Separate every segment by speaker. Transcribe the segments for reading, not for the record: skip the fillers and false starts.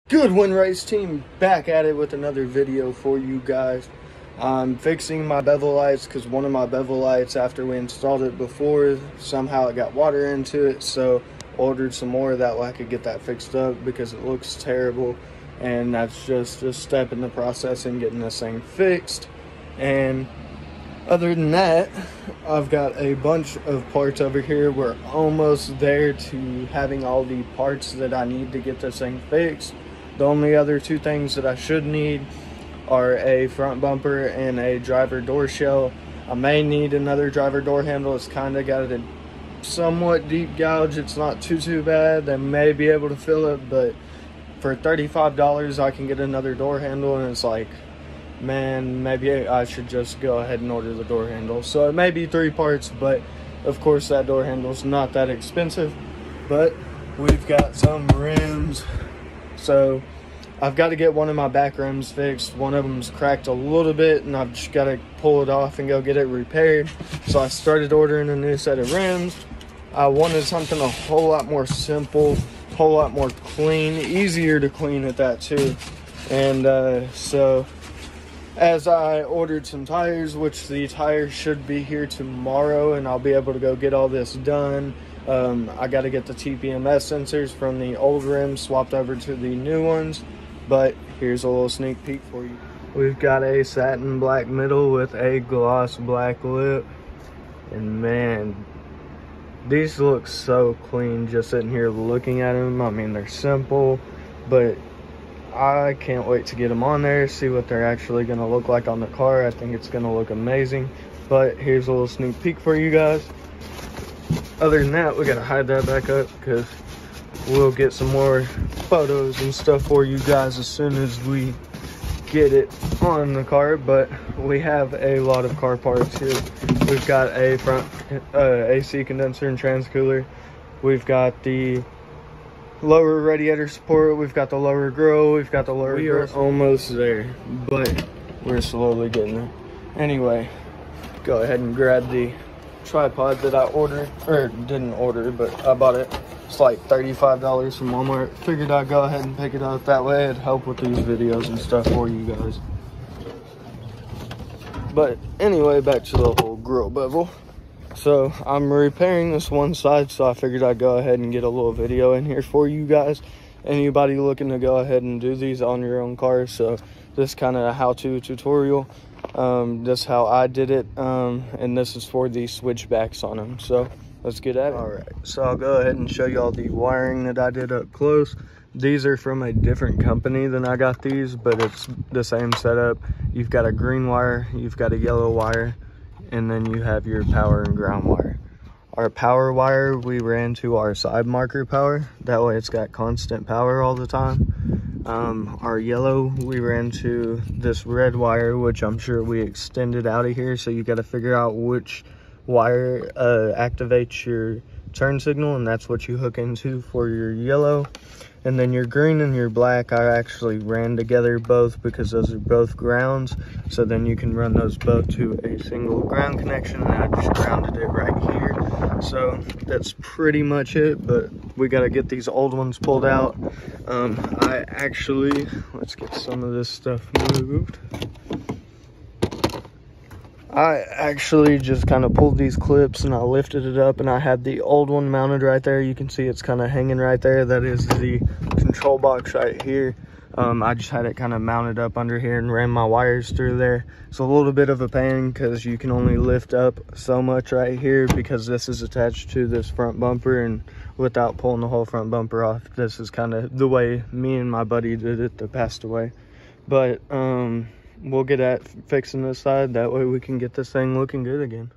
Speaker 1: Good Win Race Team, back at it with another video for you guys. I'm fixing my bevel lights because one of my bevel lights, after we installed it before, somehow it got water into it, so ordered some more that way I could get that fixed up because it looks terrible. And that's just a step in the process in getting this thing fixed. And other than that, I've got a bunch of parts over here. We're almost there to having all the parts that I need to get this thing fixed. The only other two things that I should need are a front bumper and a driver door shell. I may need another driver door handle. It's kind of got a somewhat deep gouge. It's not too bad. They may be able to fill it, but for $35 I can get another door handle, and it's like, man, maybe I should just go ahead and order the door handle. So it may be 3 parts, but of course that door handle is not that expensive. But we've got some rims. So I've got to get one of my back rims fixed. One of them's cracked a little bit and I've just got to pull it off and go get it repaired. So I started ordering a new set of rims. I wanted something a whole lot more simple, a whole lot more clean, easier to clean at that too. And so as I ordered some tires, which the tires should be here tomorrow, and I'll be able to go get all this done. I got to get the TPMS sensors from the old rims swapped over to the new ones, but here's a little sneak peek for you. We've got a satin black middle with a gloss black lip, and man, these look so clean just sitting here looking at them. I mean, they're simple, but I can't wait to get them on there, see what they're actually going to look like on the car. I think it's going to look amazing. But here's a little sneak peek for you guys. Other than that, we got to hide that back up because we'll get some more photos and stuff for you guys as soon as we get it on the car. But we have a lot of car parts here. We've got a front AC condenser and trans cooler. We've got the lower radiator support, we've got the lower grill, we've got the lower grill. We are almost there, but we're slowly getting there. Anyway, go ahead and grab the tripod that I ordered, or didn't order, but I bought it. It's like $35 from Walmart. Figured I'd go ahead and pick it up, that way it'd help with these videos and stuff for you guys. But anyway, back to the whole grill bevel. So I'm repairing this one side, so I figured I'd go ahead and get a little video in here for you guys. Anybody looking to go ahead and do these on your own car. So this kind of a how-to tutorial. This is how I did it, and this is for the switchbacks on them. So let's get at it. All right, so I'll go ahead and show you all the wiring that I did up close. These are from a different company than I got these, but it's the same setup. You've got a green wire, you've got a yellow wire, and then you have your power and ground wire. Our power wire, we ran to our side marker power. That way it's got constant power all the time. Our yellow, we ran to this red wire, which I'm sure we extended out of here. So you got to figure out which wire activates your turn signal, and that's what you hook into for your yellow. And then your green and your black, I actually ran together both because those are both grounds. So then you can run those both to a single ground connection, and I just grounded it right here. So that's pretty much it, but we got to get these old ones pulled out. I actually, let's get some of this stuff moved. I actually just kind of pulled these clips and I lifted it up, and I had the old one mounted right there. You can see it's kind of hanging right there. That is the control box right here. I just had it kind of mounted up under here and ran my wires through there. It's a little bit of a pain because you can only lift up so much right here because this is attached to this front bumper, and without pulling the whole front bumper off, this is kind of the way me and my buddy did it that passed away. But we'll get at fixing this side, that way we can get this thing looking good again.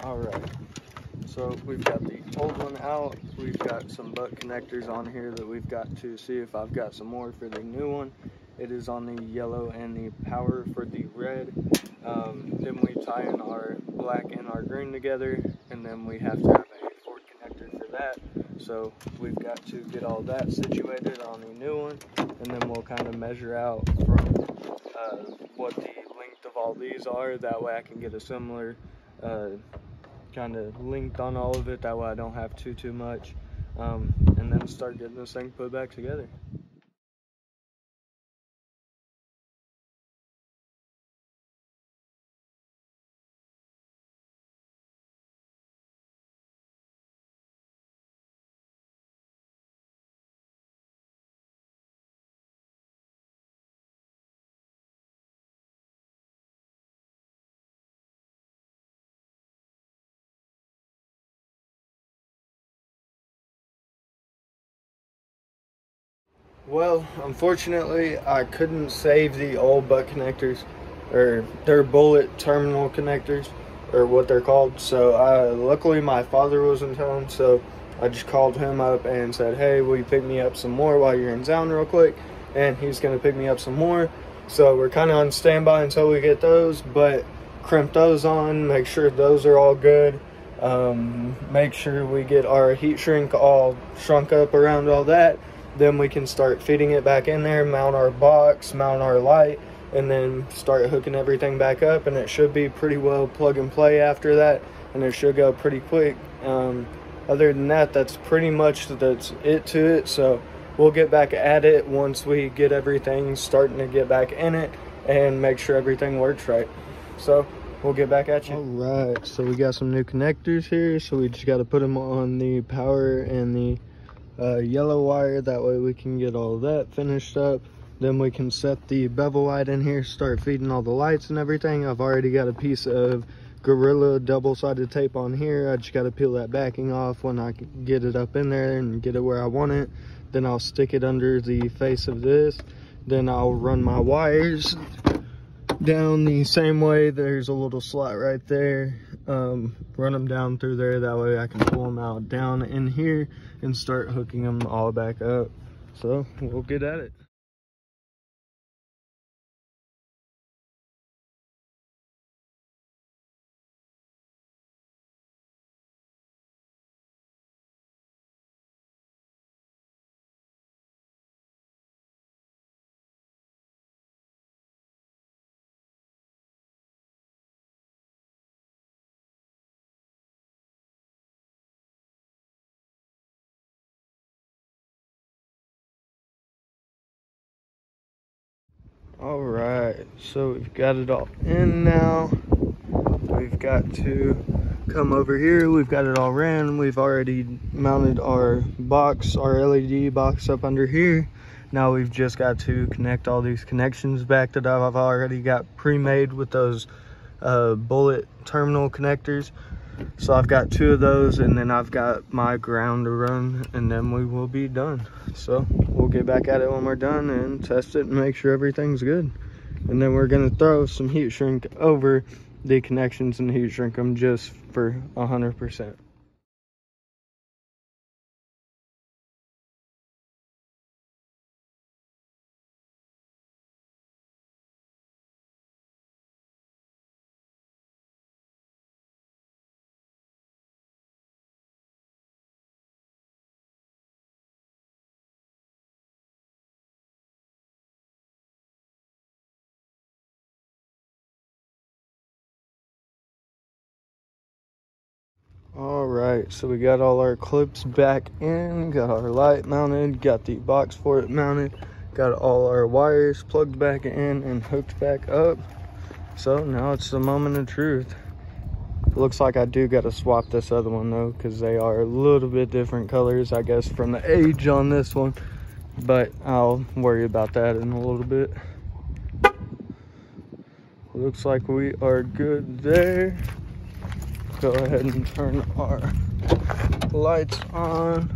Speaker 1: All right, so we've got the old one out. We've got some butt connectors on here that we've got to see if I've got some more for the new one. It is on the yellow and the power for the red. Then we tie in our black and our green together, and then we have to have a forward connector for that. So we've got to get all that situated on a new one, and then we'll kind of measure out from what the length of all these are. That way I can get a similar kind of length on all of it. That way I don't have too much, and then start getting this thing put back together. Well, unfortunately, I couldn't save the old butt connectors, or their bullet terminal connectors, or what they're called. So luckily my father was in town, so I just called him up and said, hey, will you pick me up some more while you're in town real quick? And he's going to pick me up some more. So we're kind of on standby until we get those, but crimp those on, make sure those are all good. Make sure we get our heat shrink all shrunk up around all that. Then we can start feeding it back in there, mount our box, mount our light, and then start hooking everything back up, and it should be pretty well plug and play after that, and it should go pretty quick. Other than that, that's pretty much it to it. So we'll get back at it once we get everything starting to get back in it and make sure everything works right. So we'll get back at you. All right, so we got some new connectors here, so we just got to put them on the power and the yellow wire. That way we can get all of that finished up. Then we can set the bevel light in here, start feeding all the lights and everything. I've already got a piece of Grille double-sided tape on here. I just got to peel that backing off when I get it up in there and get it where I want it. Then I'll stick it under the face of this. Then I'll run my wires down the same way. There's a little slot right there. Run them down through there. That way I can pull them out down in here and start hooking them all back up. So we'll get at it. All right, so we've got it all in now. We've got to come over here. We've got it all ran. We've already mounted our box, our LED box up under here. Now we've just got to connect all these connections back that I've already got pre-made with those bullet terminal connectors. So I've got 2 of those, and then I've got my ground to run, and then we will be done. So we'll get back at it when we're done and test it and make sure everything's good. And then we're gonna throw some heat shrink over the connections and heat shrink them just for 100%. All right, so we got all our clips back in, got our light mounted, got the box for it mounted, got all our wires plugged back in and hooked back up. So now it's the moment of truth. Looks like I do got to swap this other one though, because they are a little bit different colors, I guess, from the age on this one, but I'll worry about that in a little bit. Looks like we are good there. Go ahead and turn our lights on.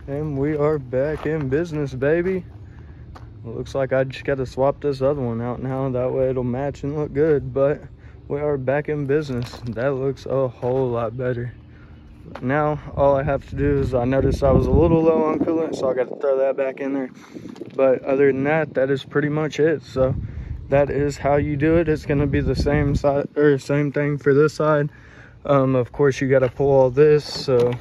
Speaker 1: And we are back in business, baby. Looks like I just got to swap this other one out now. That way it'll match and look good. But we are back in business. That looks a whole lot better. Now all I have to do is, I noticed I was a little low on coolant, so I got to throw that back in there. But other than that, that is pretty much it. So that is how you do it. It's going to be the same side, or same thing for this side. Of course, you got to pull all this. So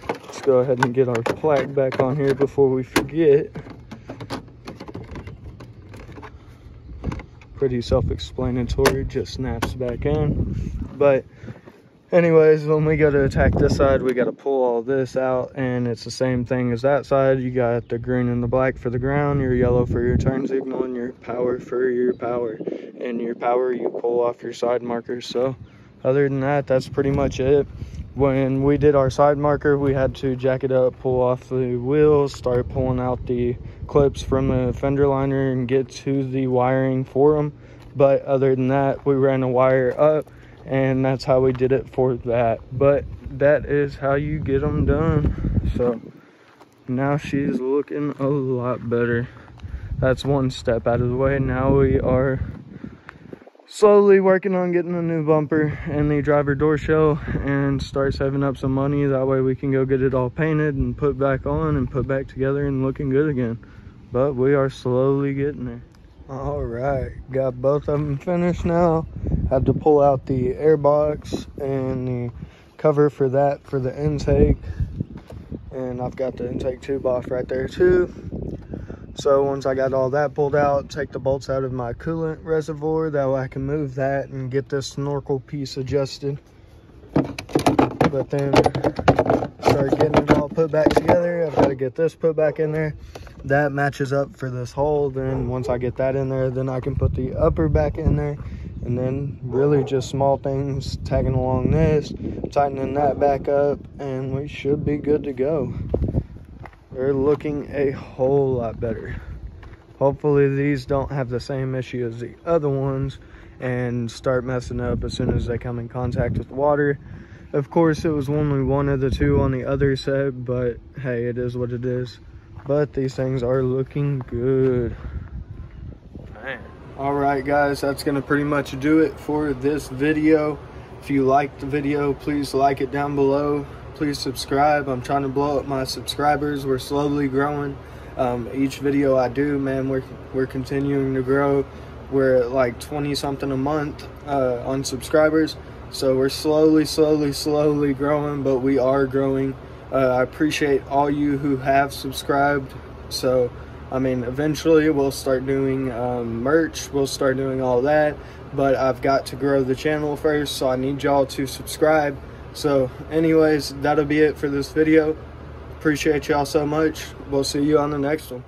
Speaker 1: let's go ahead and get our plaque back on here before we forget. Pretty self-explanatory, just snaps back in. But anyways, when we go to attack this side, we got to pull all this out, and it's the same thing as that side. You got the green and the black for the ground, your yellow for your turn signal, and your power for your power. And your power, you pull off your side markers. So other than that, that's pretty much it. When we did our side marker, we had to jack it up, pull off the wheels, start pulling out the clips from the fender liner and get to the wiring for them. But other than that, we ran a wire up, and that's how we did it for that. But that is how you get them done. So now she's looking a lot better. That's one step out of the way. Now we are slowly working on getting a new bumper and the driver door shell, and start saving up some money. That way we can go get it all painted and put back on and put back together and looking good again. But we are slowly getting there. All right, got both of them finished now. Had to pull out the air box and the cover for that for the intake, and I've got the intake tube off right there too. So once I got all that pulled out, take the bolts out of my coolant reservoir. That way I can move that and get this snorkel piece adjusted. But then start getting it all put back together. I've got to get this put back in there. That matches up for this hole. Then once I get that in there, then I can put the upper back in there. And then really just small things, tagging along this, tightening that back up, and we should be good to go. They're looking a whole lot better. Hopefully these don't have the same issue as the other ones and start messing up as soon as they come in contact with water. Of course, it was only one of the two on the other set, but hey, it is what it is. But these things are looking good. Man. All right, guys, that's gonna pretty much do it for this video. If you liked the video, please like it down below. Please subscribe. I'm trying to blow up my subscribers. We're slowly growing. Each video I do, man, we're continuing to grow. We're at like 20 something a month on subscribers. So we're slowly growing, but we are growing. I appreciate all you who have subscribed. So, I mean, eventually we'll start doing merch. We'll start doing all that. But I've got to grow the channel first, so I need y'all to subscribe. So anyways, that'll be it for this video. Appreciate y'all so much. We'll see you on the next one.